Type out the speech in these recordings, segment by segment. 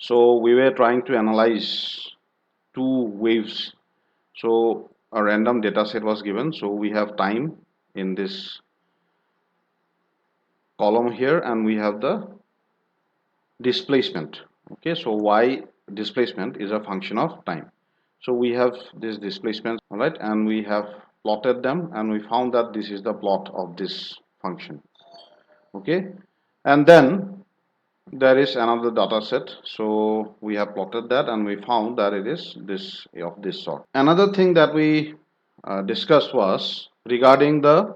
So we were trying to analyze two waves. So a random data set was given. So we have time in this column here, and we have the displacement. Okay, so y displacement is a function of time. So we have this displacement, all right, and we have plotted them, and we found that this is the plot of this function. Okay, and then there is another data set. So we have plotted that, and we found that it is this of this sort. Another thing that we discussed was regarding the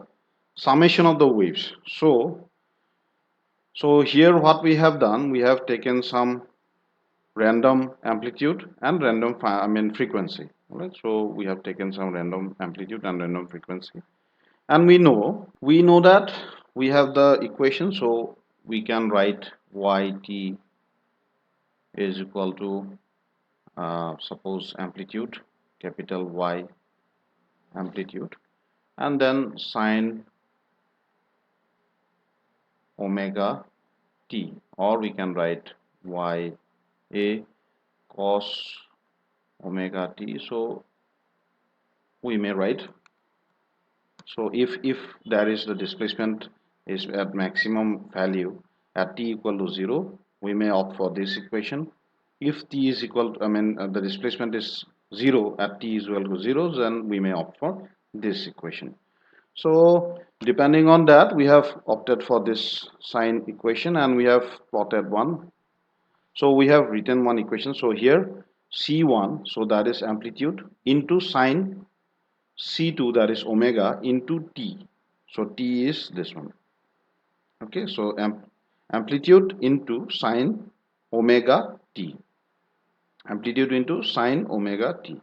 summation of the waves. So here what we have done, we have taken some random amplitude and random frequency. Right? So we have taken some random amplitude and random frequency, and we know that we have the equation. So we can write yt is equal to suppose amplitude, capital Y amplitude, and then sine omega t, or we can write y a cos omega t. So we may write, so if there is the displacement is at maximum value at t equal to 0, we may opt for this equation. If t is equal to, the displacement is 0 at t is equal to 0, then we may opt for this equation. So depending on that, we have opted for this sine equation, and we have plotted one. So we have written one equation. So here c1, so that is amplitude, into sine c2, that is omega, into t. So t is this one. Okay, so amplitude into sine omega t. Amplitude into sine omega t.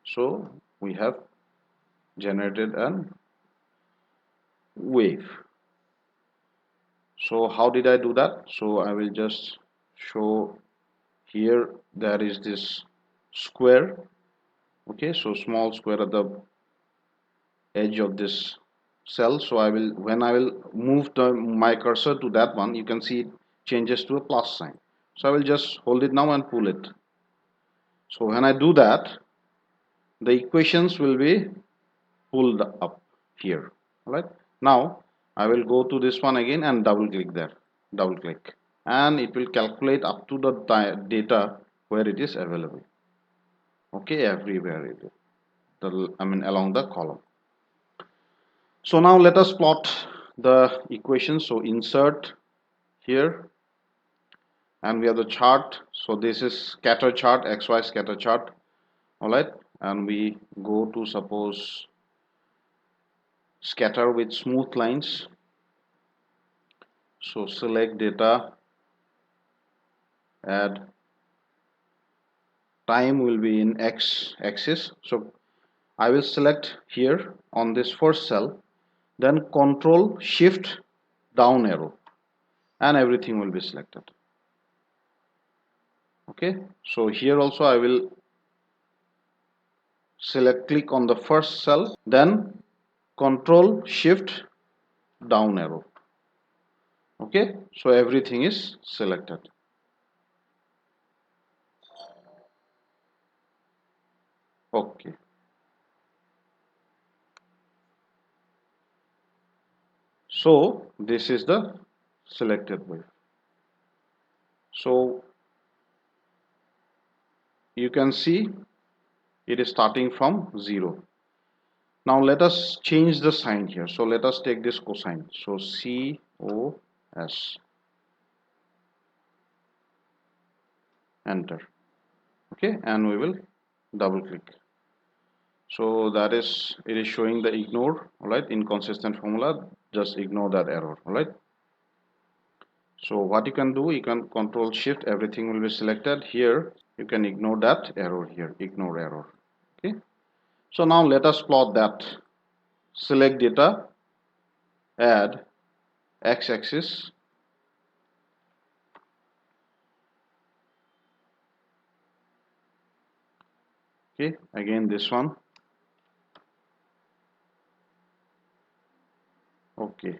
So we have generated an wave. So how did I do that? So I will just show here. There is this square. Okay, so small square at the edge of this cell. So when I will move my cursor to that one, you can see it changes to a plus sign. So I will just hold it now and pull it. So when I do that, the equations will be pulled up here. All right, now I will go to this one again and double click there, double click, and it will calculate up to the data where it is available. Okay, everywhere it is, along the column. So now let us plot the equation. So insert here, and we have the chart. So this is scatter chart, xy scatter chart. All right, and we go to, suppose, scatter with smooth lines. So select data, add, time will be in x axis. So I will select here on this first cell, then control shift down arrow, and everything will be selected. Okay, so here also I will click on the first cell, then control shift down arrow. Okay, so everything is selected. Okay, so this is the selected wave. So you can see it is starting from 0. Now let us change the sign here. So let us take this cosine. So COS, enter. Okay, and we will double click. So that is, it is showing the ignore. All right, inconsistent formula, just ignore that error. All right, so what you can do, you can control shift, everything will be selected. Here you can ignore that error here, ignore error. Okay, so now let us plot that. Select data, add, x-axis, okay, again this one. Okay,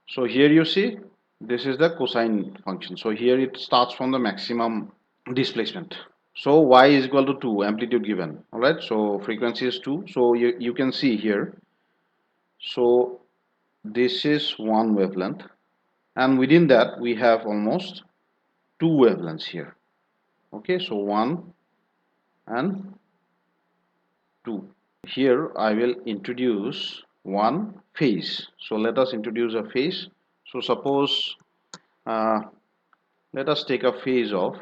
so here you see This is the cosine function. So here it starts from the maximum displacement. So y is equal to 2, amplitude given. All right. So frequency is 2. So you can see here. So this is one wavelength, and within that we have almost two wavelengths here. Okay. So 1 and 2. Here I will introduce one phase. So let us introduce a phase. So suppose uh, let us take a phase of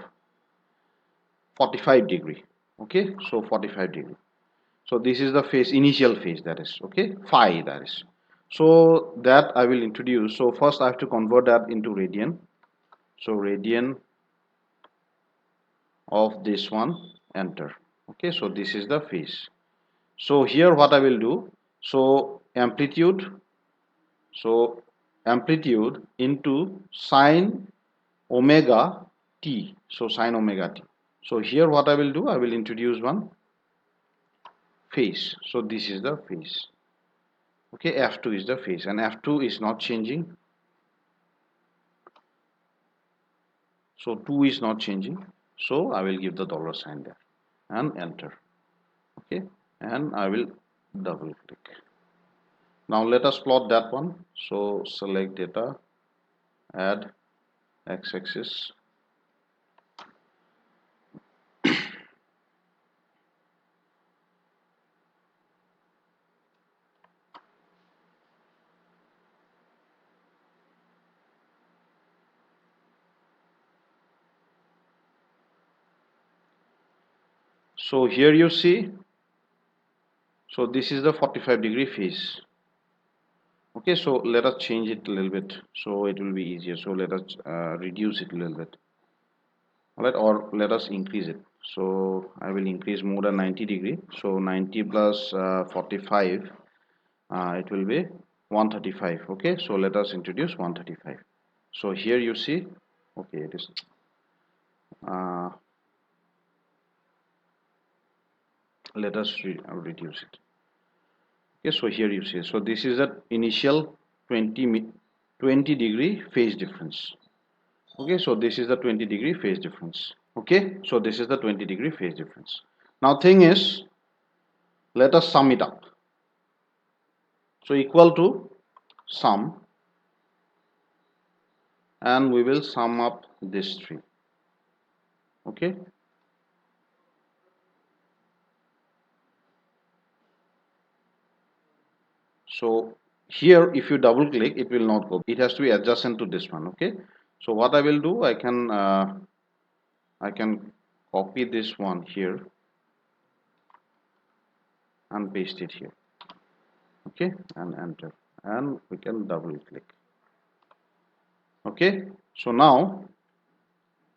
45 degree. Okay, so 45 degree. So this is the phase, initial phase, that is, okay, phi, that is. So that I will introduce. So first I have to convert that into radian. So radian of this one, enter. Okay, so this is the phase. So here what I will do, so amplitude into sine omega t. So sine omega t. So here what I will do, I will introduce one phase. So this is the phase. Okay, f2 is the phase, and f2 is not changing. So 2 is not changing. So I will give the dollar sign there and enter. Okay, and I will double click. Now let us plot that one. So select data, add x-axis. So here you see, so this is the 45-degree phase. Okay, so let us change it a little bit so it will be easier. So let us reduce it a little bit. All right, or let us increase it. So I will increase more than 90 degree. So 90 plus 45, it will be 135. Okay, so let us introduce 135. So here you see, okay, it is. Uh, Let us reduce it. Okay, so here you see, so this is the initial 20 degree phase difference. Okay, so this is the 20-degree phase difference. Okay, so this is the 20-degree phase difference. Now thing is, let us sum it up. So equal to sum, and we will sum up this three. Okay, so here if you double click, it will not go. It has to be adjacent to this one. Okay, so what I will do, I can copy this one here and paste it here. Okay, and enter, and we can double click. Okay, so now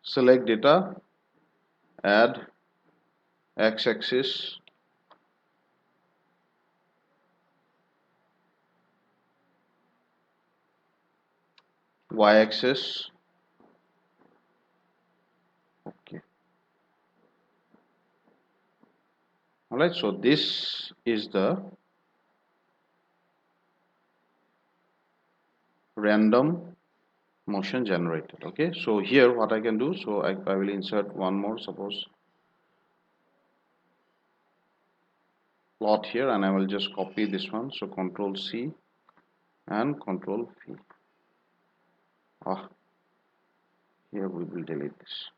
select data, add x-axis, y-axis. Okay, all right, so this is the random motion generated. Okay, so here what I can do, so I will insert one more, suppose plot here, and I will just copy this one. So control C and control V. Ah, here we will delete this.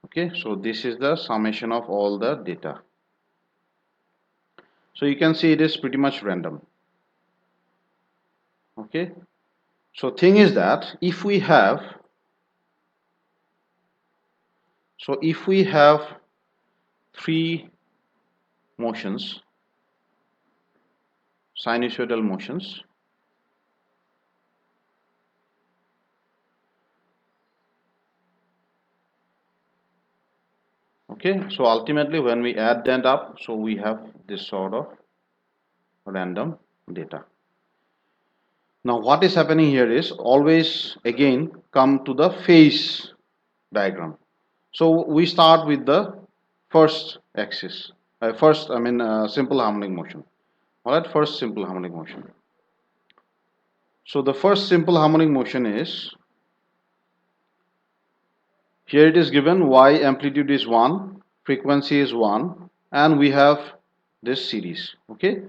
Okay, so this is the summation of all the data. So you can see it is pretty much random. Okay, so thing is that if we have three motions, sinusoidal motions, okay, so ultimately when we add that up, so we have this sort of random data. Now what is happening here is, always again come to the phase diagram. So we start with the first axis, simple harmonic motion. Alright, first simple harmonic motion. So the first simple harmonic motion is, here it is given y amplitude is 1, frequency is 1, and we have this series. Okay,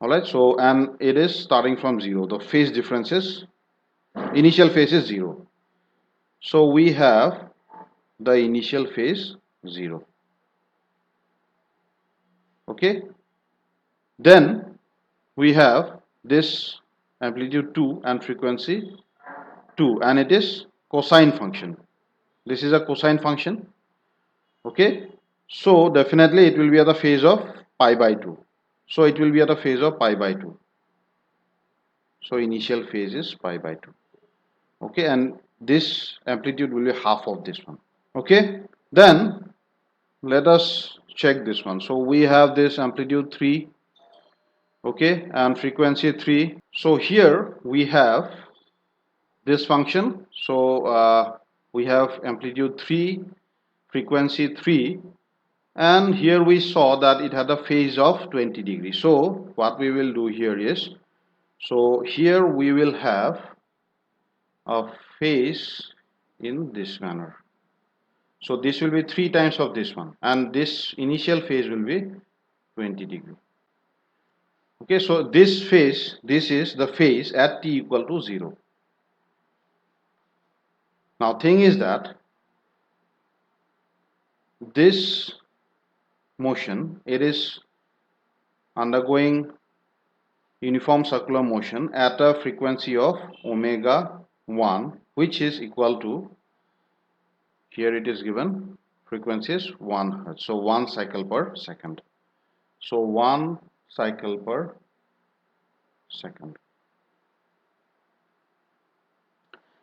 alright, so and it is starting from 0. The phase difference is, initial phase is 0. So we have the initial phase 0. Okay, then we have this amplitude 2 and frequency 2, and it is cosine function. This is a cosine function. Okay, so definitely it will be at the phase of pi by 2. So it will be at a phase of pi by 2. So initial phase is pi by 2. Okay, and this amplitude will be half of this one. Okay, then let us check this one. So we have this amplitude 3, okay, and frequency 3. So here we have this function. So we have amplitude 3, frequency 3, and here we saw that it had a phase of 20 degrees. So what we will do here is, so here we will have a phase in this manner. So this will be 3 times of this one, and this initial phase will be 20 degree. Okay, so this phase, this is the phase at t equal to 0. Now thing is that this motion, it is undergoing uniform circular motion at a frequency of omega 1, which is equal to, here it is given, frequency is 1 hertz. So 1 cycle per second. So 1 cycle per second.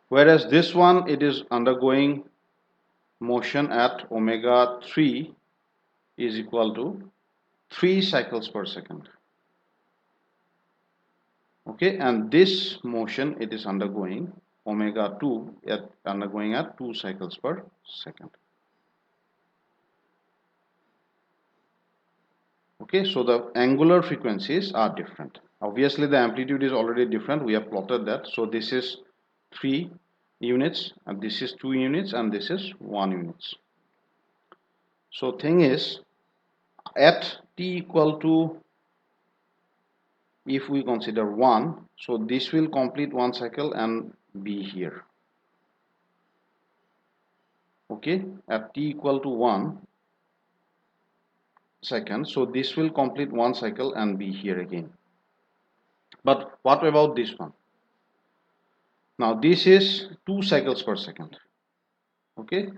Whereas this one, it is undergoing motion at omega 3 is equal to 3 cycles per second. Okay, and this motion, it is undergoing omega 2 undergoing at 2 cycles per second. Okay, so the angular frequencies are different. Obviously the amplitude is already different, we have plotted that. So this is 3 units, and this is 2 units, and this is 1 units. So thing is, at t equal to, if we consider 1, so this will complete 1 cycle and be here. Okay, at t equal to 1 second, so this will complete 1 cycle and be here again. But what about this one? Now this is 2 cycles per second. Okay,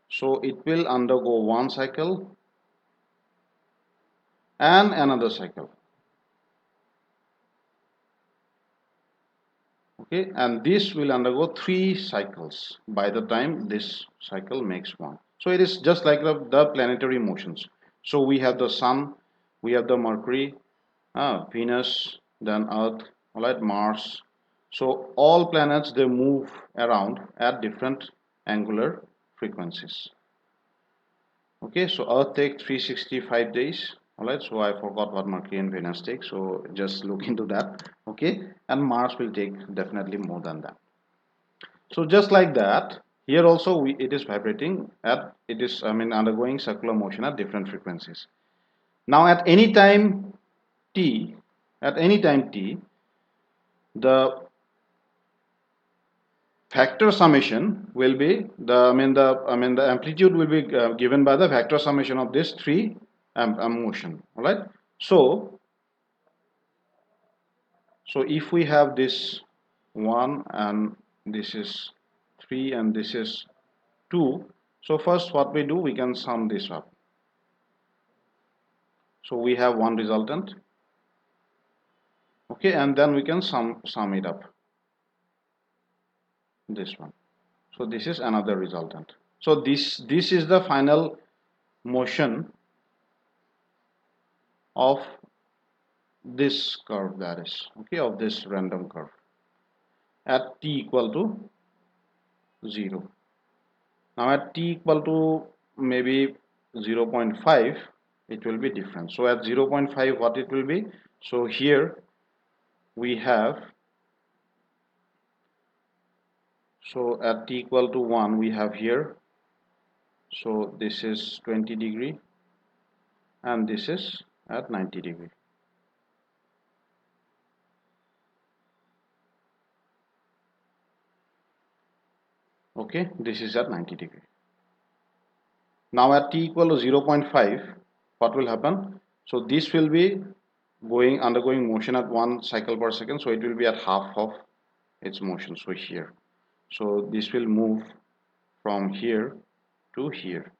so it will undergo 1 cycle and another cycle. Okay, and this will undergo 3 cycles by the time this cycle makes 1. So it is just like the planetary motions. So we have the sun, we have the Mercury, Venus, then Earth, all right, Mars. So all planets, they move around at different angular frequencies. Okay, so Earth takes 365 days. All right, so I forgot what Mercury and Venus take, so just look into that. Okay, and Mars will take definitely more than that. So just like that, here also it is vibrating at, it is, I mean, undergoing circular motion at different frequencies. Now at any time t, the factor summation will be the, the amplitude will be given by the factor summation of this 3 motion. All right, so if we have this 1 and this is 3 and this is 2, so first what we do, we can sum this up. So we have one resultant. Okay, and then we can sum it up, this one. So this is another resultant. So this is the final motion of this curve, that is, okay, of this random curve at t equal to 0. Now at t equal to maybe 0.5, it will be different. So at 0.5, what it will be? So here we have, so at t equal to 1 we have here, so this is 20 degree and this is at 90 degree. Okay, this is at 90 degree. Now at t equal to 0.5, what will happen? So this will be undergoing motion at 1 cycle per second, so it will be at half of its motion. So here, so this will move from here to here.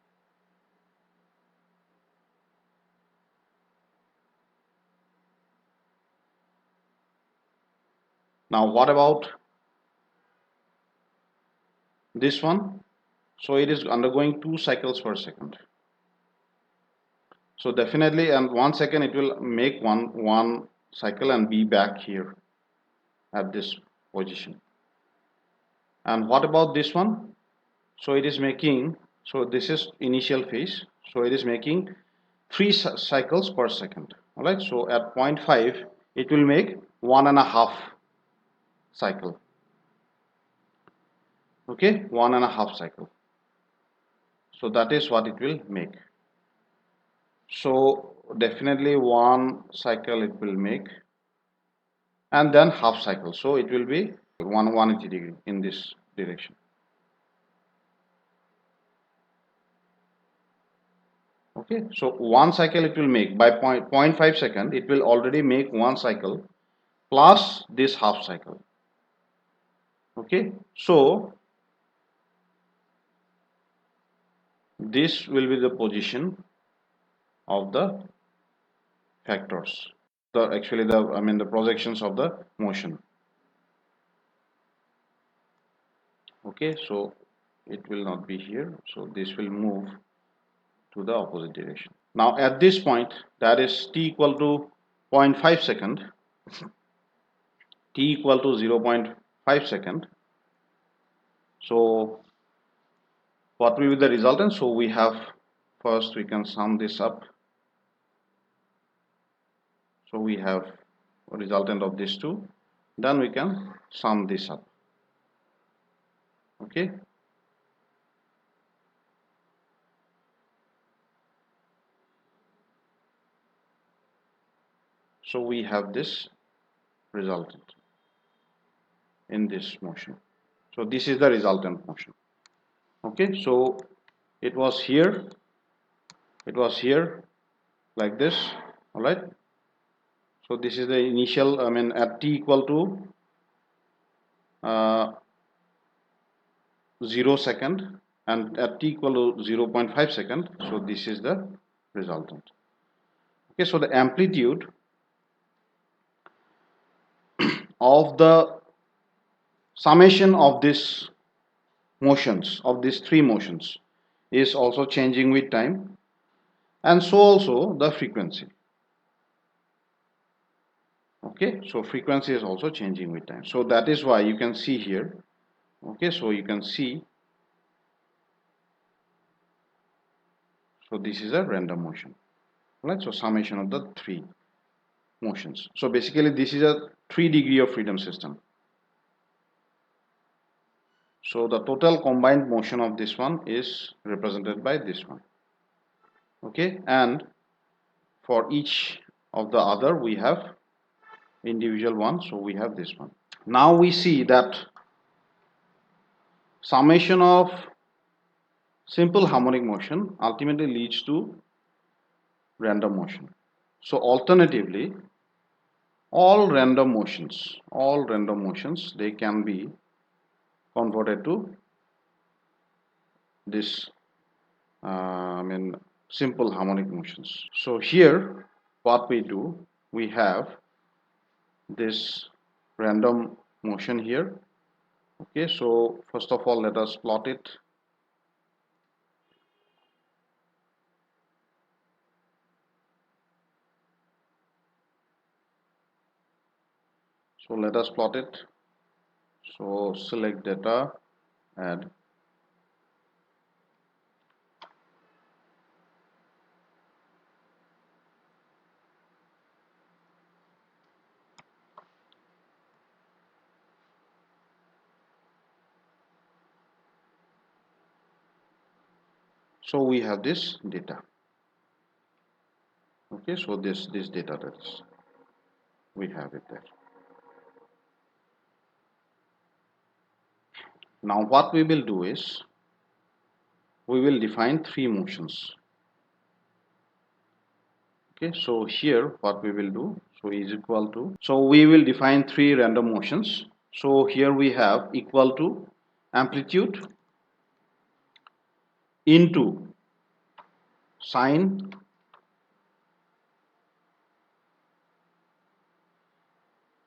Now what about this one? So it is undergoing 2 cycles per second. So definitely, and 1 second it will make one cycle and be back here at this position. And what about this one? So it is making, so this is initial phase, so it is making 3 cycles per second. All right, so at 0.5 it will make 1.5 cycle. Okay, 1.5 cycle. So that is what it will make. So definitely 1 cycle it will make, and then half cycle, so it will be 180 degree in this direction. Okay, so 1 cycle it will make by 0.5 second, it will already make 1 cycle plus this half cycle. Okay, so this will be the position of the factors, the actually the the projections of the motion. Okay, so it will not be here, so this will move to the opposite direction. Now at this point, that is t equal to 0.5 second, t equal to 0.5 second. So what will be the resultant? So we have, first we can sum this up. So we have a resultant of these two, then we can sum this up. Okay, so we have this resultant in this motion. So this is the resultant motion. Okay, so it was here, like this. All right, so this is the initial, at t equal to 0 second, and at t equal to 0.5 second, so this is the resultant. Okay, so the amplitude of the summation of these motions, of these 3 motions, is also changing with time, and so also the frequency. Okay, so frequency is also changing with time, so that is why you can see here. Okay, so you can see, so this is a random motion, right? So summation of the 3 motions. So basically this is a 3 degree of freedom system. So the total combined motion of this one is represented by this one. Okay, and for each of the other we have individual one, so we have this one. Now we see that summation of simple harmonic motion ultimately leads to random motion. So alternatively, all random motions, they can be converted to this simple harmonic motions. So here what we do, we have this random motion here. Okay, so first of all let us plot it. So let us plot it. So select data, add. So we have this data. Okay, so this data, that is, we have it there. Now what we will do is we will define three motions. Okay, so here what we will do, so is equal to, so we will define three random motions. So here we have equal to amplitude into sine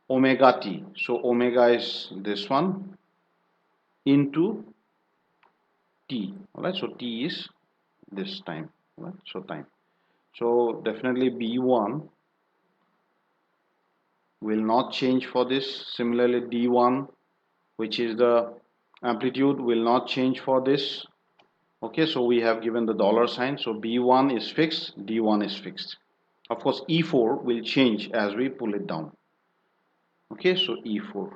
omega t. So omega is this one into t. Alright, so t is this time. Alright, so time. So definitely b1 will not change for this. Similarly d1, which is the amplitude, will not change for this. Okay, so we have given the dollar sign. So b1 is fixed, d1 is fixed. Of course e4 will change as we pull it down. Okay, so e4,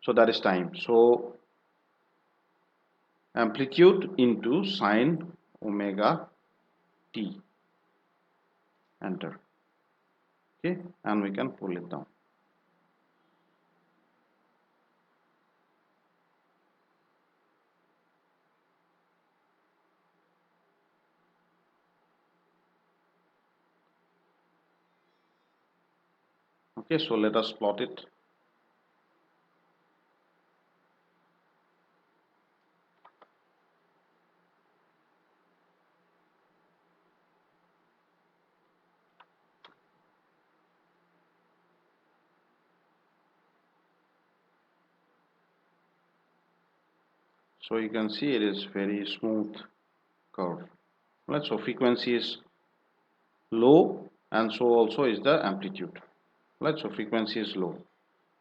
so that is time. So amplitude into sine omega t, enter. Okay, and we can pull it down. Okay, so let us plot it. So you can see it is very smooth curve. Right, so frequency is low, and so also is the amplitude. Right, so frequency is low.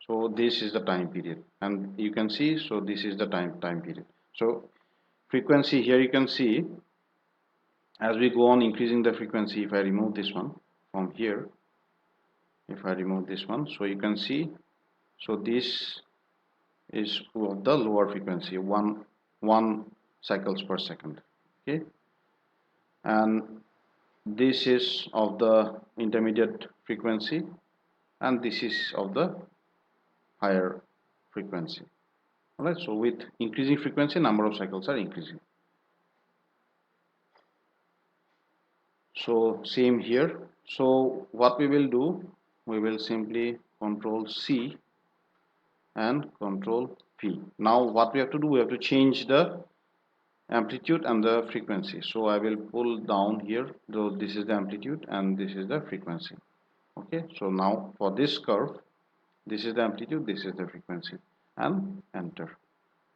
So this is the time period, and you can see, so this is the time period. So frequency here, you can see as we go on increasing the frequency. If I remove this one from here, if I remove this one, so you can see, so this is of the lower frequency, one cycles per second. Okay, and this is of the intermediate frequency, and this is of the higher frequency. All right, so with increasing frequency, number of cycles are increasing. So same here. So what we will do, we will simply control C and control V. Now what we have to do, we have to change the amplitude and the frequency. So I will pull down here, so this is the amplitude and this is the frequency. Okay, so now for this curve, this is the amplitude, this is the frequency, and enter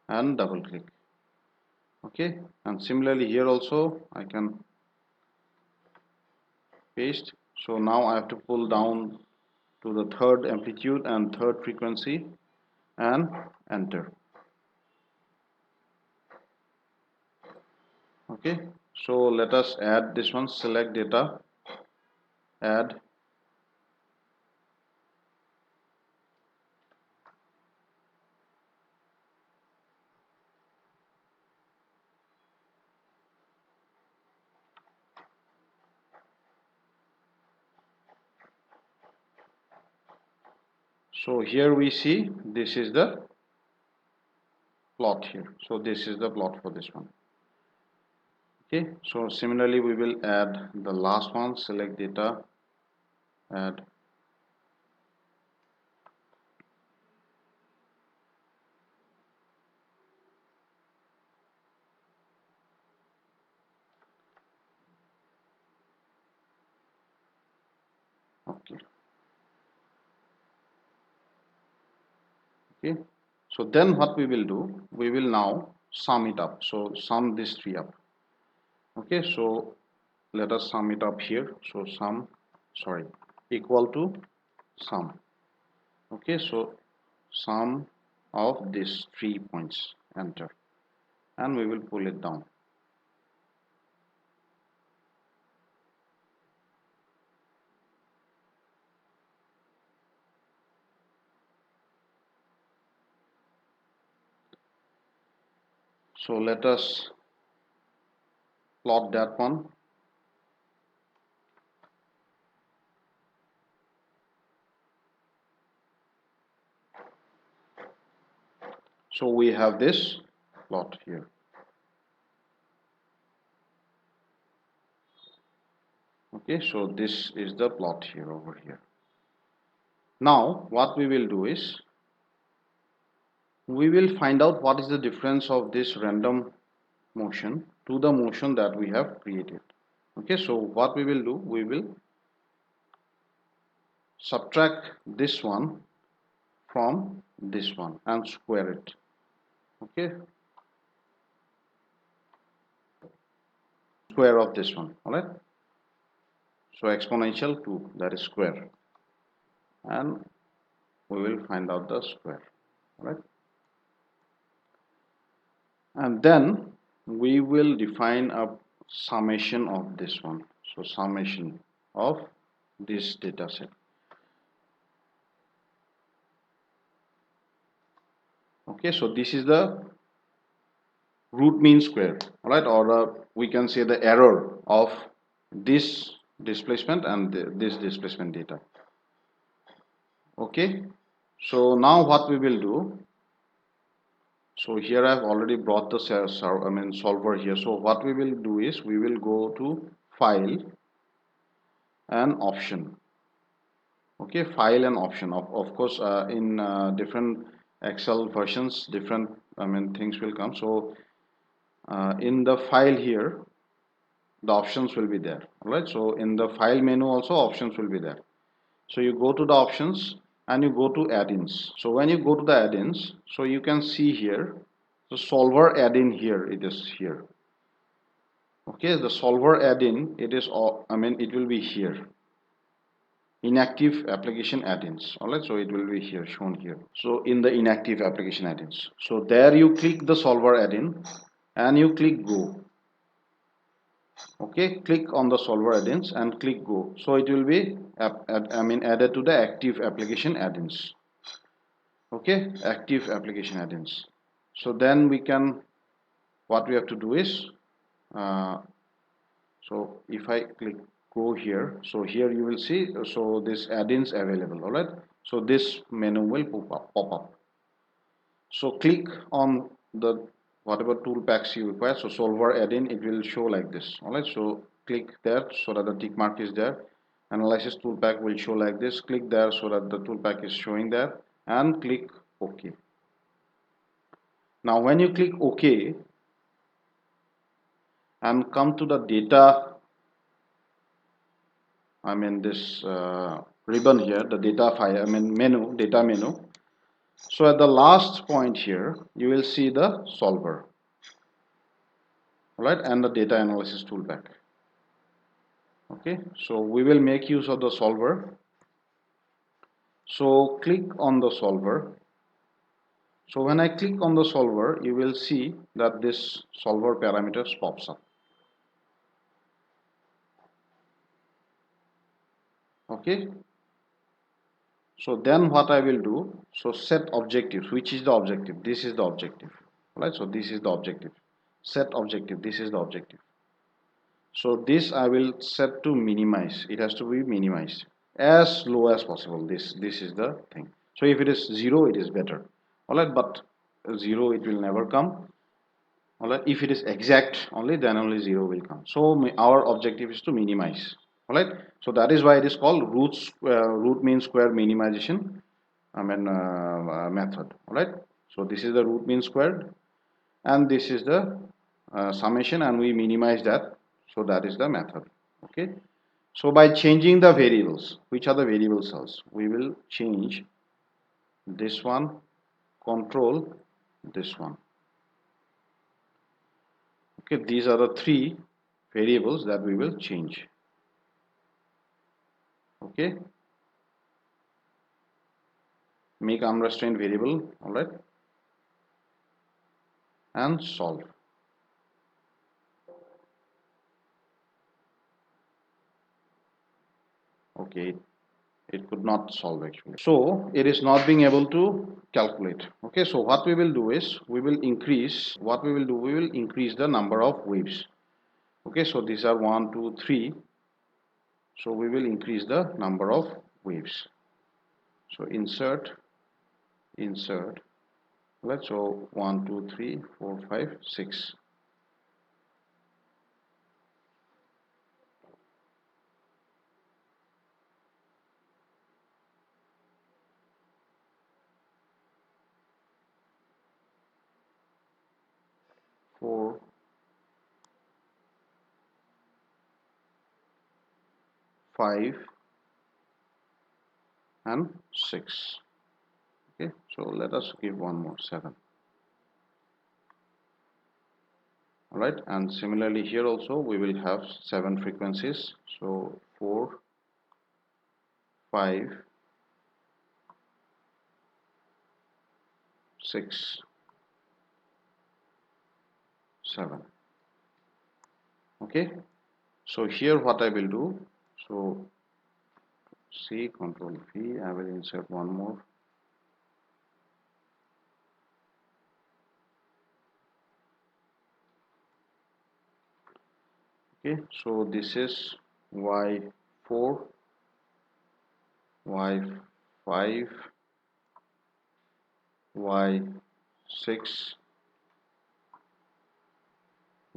and double click. Okay, and similarly here also I can paste. So now I have to pull down to the third amplitude and third frequency and enter. Okay, so let us add this one, select data, add. So here we see this is the plot here. So this is the plot for this one. Okay, so similarly we will add the last one, select data, add. Okay, okay, so then what we will do, we will now sum it up. So sum these three up. Okay, so let us sum it up here. So sum, sorry, equal to sum. Okay, so sum of these 3 points, enter, and we will pull it down. So let us plot that one. So we have this plot here. Okay, so this is the plot here over here. Now what we will do is we will find out what is the difference of this random motion to the motion that we have created. Okay, so what we will do, we will subtract this one from this one and square it. Okay, square of this one. All right, so exponential 2, that is square, and we will find out the square. All right, and then we will define a summation of this one. So summation of this data set. Okay, so this is the root mean square, right? Or we can say the error of this displacement and this displacement data. Okay, so now what we will do, so here I've already brought the solver here. So what we will do is we will go to file and option. Okay, file and option. Of course, in different Excel versions, different things will come. So in the file here, the options will be there. All right, so in the file menu also options will be there. So you go to the options and you go to add-ins. So when you go to the add-ins, so you can see here the solver add-in here, it is here. Okay, the solver add-in, it is all, it will be here. Inactive application add-ins. All right, so it will be here, shown here. So in the inactive application add-ins, so there you click the solver add-in and you click go. Okay, click on the solver add-ins and click go. So it will be added to the active application add-ins. Okay, active application add-ins. So then we can, what we have to do is so if I click go here, so here you will see, so this add-ins available. All right, so this menu will pop up. So click on the whatever tool packs you require. So solver add-in, it will show like this. All right, so click there so that the tick mark is there. Analysis tool pack will show like this. Click there so that the tool pack is showing there, and click OK. Now when you click OK and come to the data, this ribbon here, the data file, menu, data menu. So at the last point here, you will see the solver. All right, and the data analysis toolpack. Okay, so we will make use of the solver. So click on the solver. So when I click on the solver, you will see that this solver parameters pops up. Okay, so then what I will do, so set objectives. Which is the objective? This is the objective. All right, so this is the objective. Set objective, this is the objective. So this I will set to minimize. It has to be minimized as low as possible. This is the thing. So if it is 0, it is better. All right, but 0 it will never come. All right, if it is exact only, then only 0 will come. So our objective is to minimize. All right, so that is why it is called root mean square minimization method. All right, so this is the root mean squared and this is the summation, and we minimize that. So that is the method. Okay, so by changing the variables, which are the variable cells, we will change this one, control this one. Okay, these are the 3 variables that we will change. Okay, make unrestrained variable. All right, and solve. Okay, it could not solve actually, so it is not being able to calculate. Okay, so what we will do is we will increase the number of waves. Okay, so these are 1 2 3. So we will increase the number of waves. So insert, let's so 1 2 3 4 5 6. 4 5 and 6. Okay, so let us give one more 7. All right, and similarly here also we will have 7 frequencies. So 4 5 6 7. Okay, so here what I will do, so C control V, I will insert one more. Okay, so this is Y4, Y5, Y6,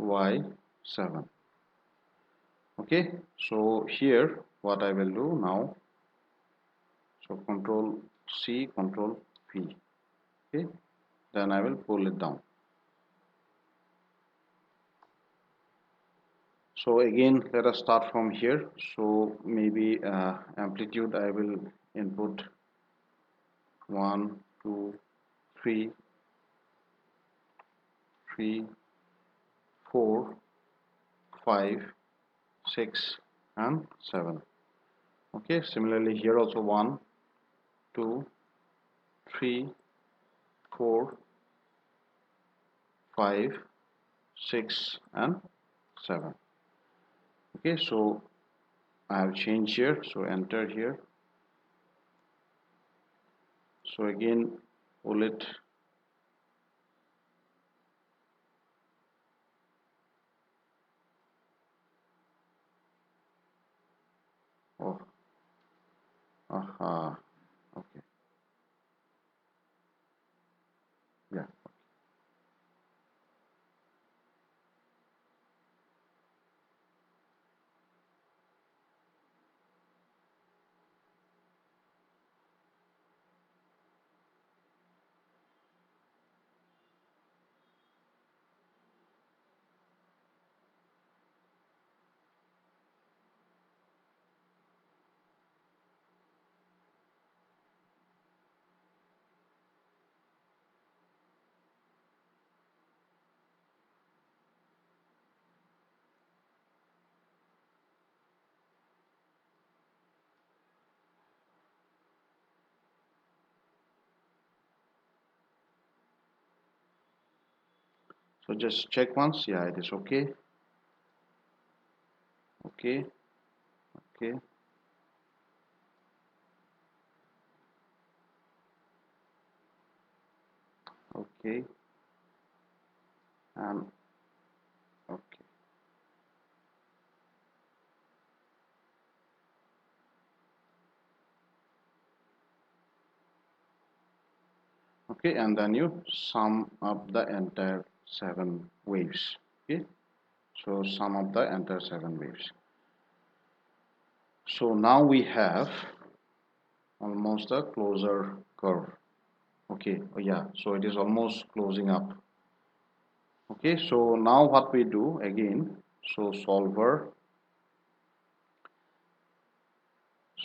Y7. Okay, so here what I will do now, so control C, control V. Okay, then I will pull it down. So again let us start from here. So maybe amplitude I will input 1 2 3 3 4 5 6 and 7. Okay, similarly here also 1 2 3 4 5 6 and 7. Okay, so I have changed here, so enter here. So again pull it. Oh, aha, okay, yeah. So just check once, yeah, it is okay, okay, okay, okay, and okay. Okay, and then you sum up the entire 7 waves. Okay, so sum up the entire 7 waves. So now we have almost a closer curve. Okay, oh yeah, so it is almost closing up. Okay, so now what we do again, so solver,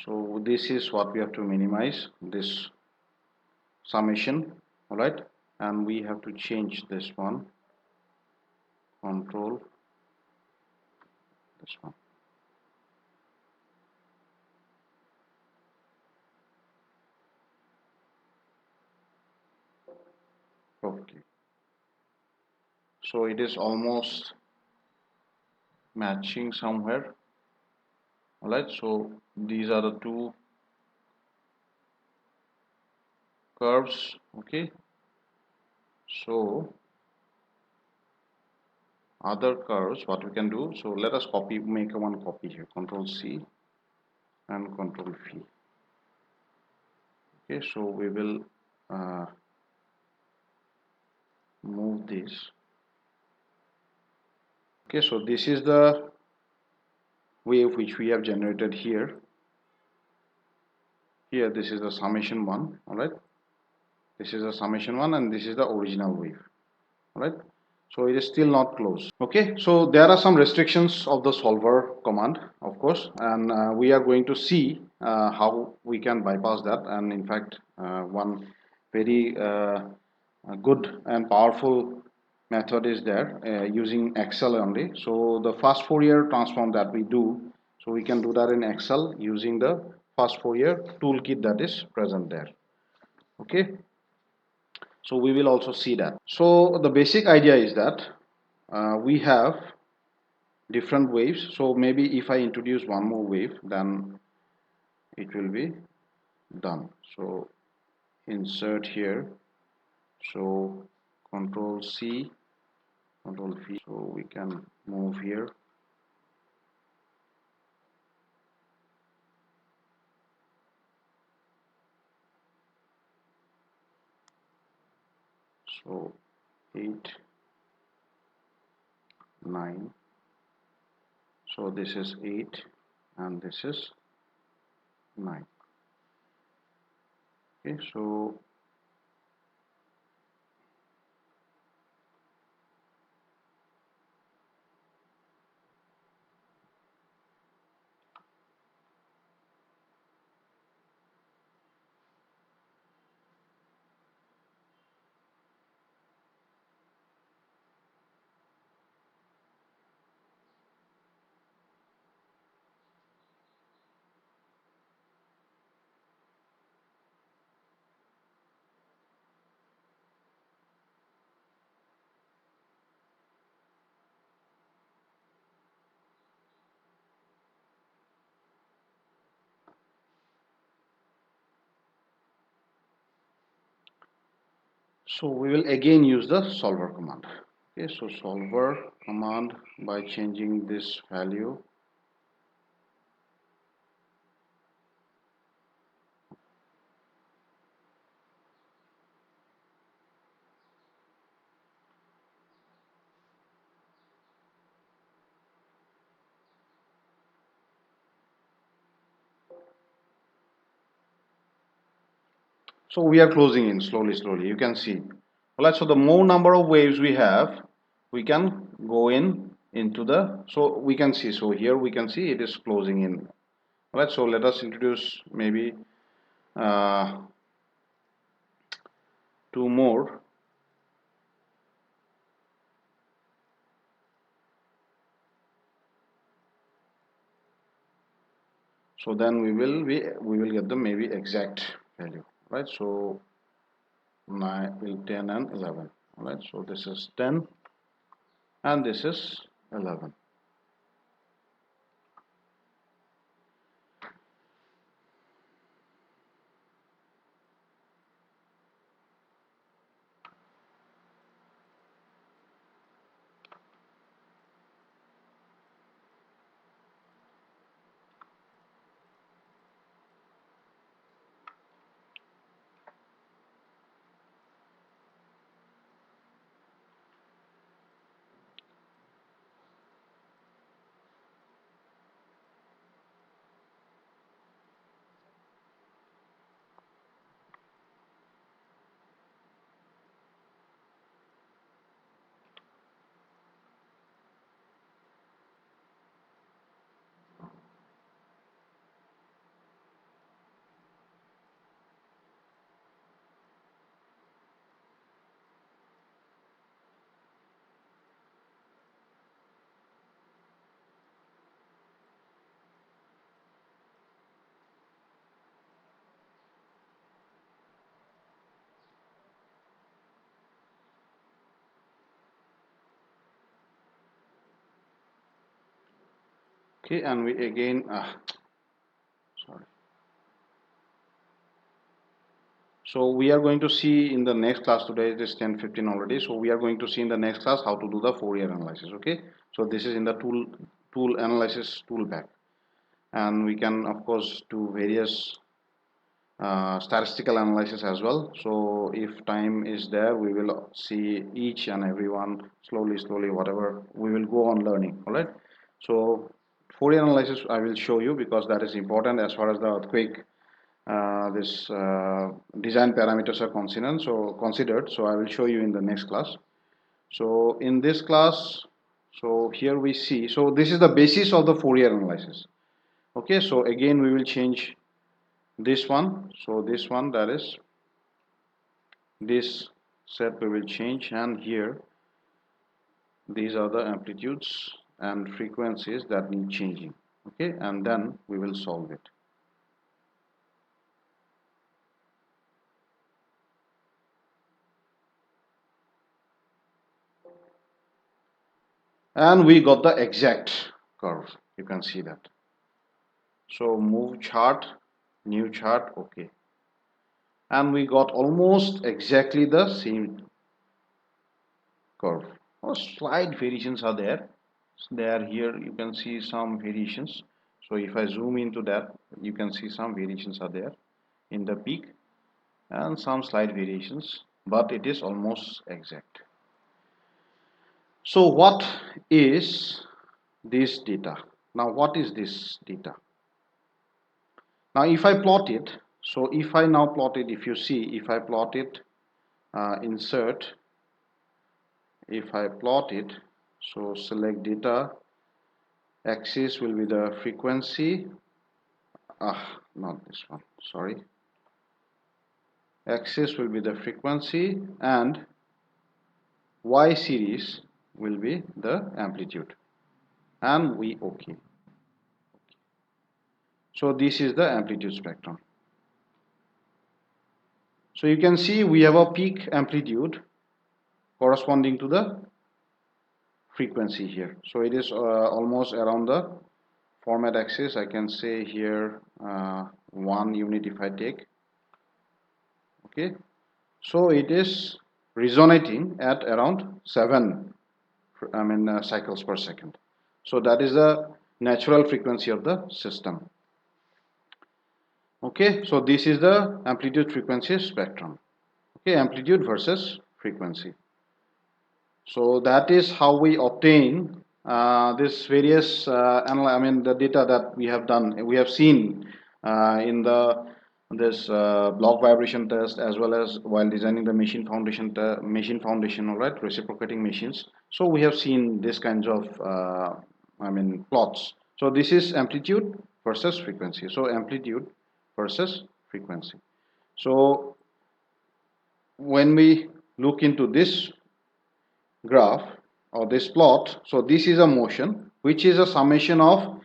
so this is what we have to minimize, this summation, all right, and we have to change this one, control this one. Okay, so it is almost matching somewhere. All right, so these are the two curves. Okay, so other curves, what we can do, so let us copy, make a one copy here, Control C and Control V. Okay, so we will uh, move this. Okay, so this is the wave which we have generated here. Here, this is the summation one. All right, this is the summation one, and this is the original wave. All right, so it is still not closed. Okay, so there are some restrictions of the solver command, of course, and we are going to see how we can bypass that. And in fact, one very good and powerful method is there using Excel only. So the fast Fourier transform that we do, so we can do that in Excel using the fast Fourier toolkit that is present there. Okay, so we will also see that. So the basic idea is that we have different waves. So maybe if I introduce one more wave, then it will be done. So insert here, so Control C, Control V, so we can move here. So 8, 9, so this is 8 and this is 9. Okay, so we will again use the solver command. Okay, so solver command, by changing this value. So we are closing in slowly, you can see. All right, so the more number of waves we have, we can go in into the, so we can see, so here we can see it is closing in. All right, so let us introduce maybe uh, two more. So then we will get the maybe exact value, right? So 9, 10 and 11. All right, so this is 10 and this is 11. Okay, and we again sorry. So we are going to see in the next class. Today it is 10:15 already, so we are going to see in the next class how to do the Fourier analysis. Okay, so this is in the tool analysis tool pack, and we can of course do various statistical analysis as well. So if time is there, we will see each and every one slowly whatever we will go on learning. All right, so Fourier analysis I will show you because that is important as far as the earthquake this design parameters are considered. So I will show you in the next class. So in this class, so here we see, so this is the basis of the Fourier analysis. Okay, so again we will change this one. So this one, that is this set we will change, and here these are the amplitudes and frequencies that need changing. Okay, and then we will solve it. And we got the exact curve. You can see that. So move chart, new chart, okay, and we got almost exactly the same curve. Slight variations are there. Here you can see some variations. So if I zoom into that, you can see some variations are there in the peak and some slight variations, but it is almost exact. So what is this data? Now what is this data? Now if I plot it, so if I now plot it, if you see, if I plot it, insert, if I plot it, so select data, axis will be the frequency, not this one, sorry, axis will be the frequency and y series will be the amplitude, and we okay. So this is the amplitude spectrum. So you can see we have a peak amplitude corresponding to the frequency here. So it is almost around the format axis. I can say here 1 unit if I take. Okay, so it is resonating at around 7 cycles per second. So that is the natural frequency of the system. Okay, so this is the amplitude frequency spectrum. Okay, amplitude versus frequency. So that is how we obtain this various the data that we have done. We have seen in the this block vibration test, as well as while designing the machine foundation, all right, reciprocating machines. So we have seen this kinds of plots. So this is amplitude versus frequency. So amplitude versus frequency. So when we look into this graph or this plot, so this is a motion which is a summation of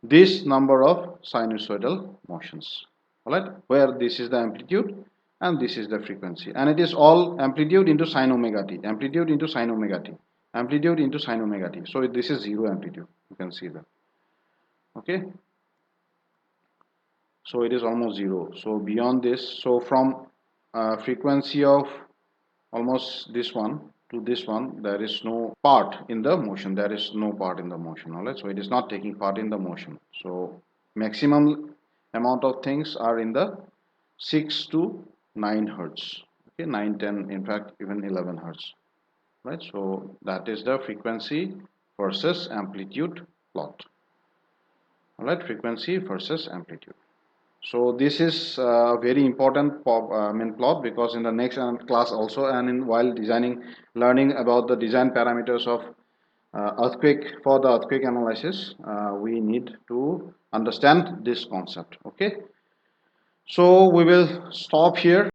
this number of sinusoidal motions, all right, where this is the amplitude and this is the frequency, and it is all amplitude into sine omega t, amplitude into sine omega t, amplitude into sine omega t. So this is zero amplitude, you can see that. Okay, so it is almost zero. So beyond this, so from frequency of almost this one to this one, there is no part in the motion, there is no part in the motion, all right, so it is not taking part in the motion. So maximum amount of things are in the 6 to 9 hertz, okay, 9, 10, in fact even 11 hertz, right? So that is the frequency versus amplitude plot, all right, frequency versus amplitude. So this is a very important plot, because in the next class also, and in while learning about the design parameters of for the earthquake analysis, we need to understand this concept. Okay, so we will stop here.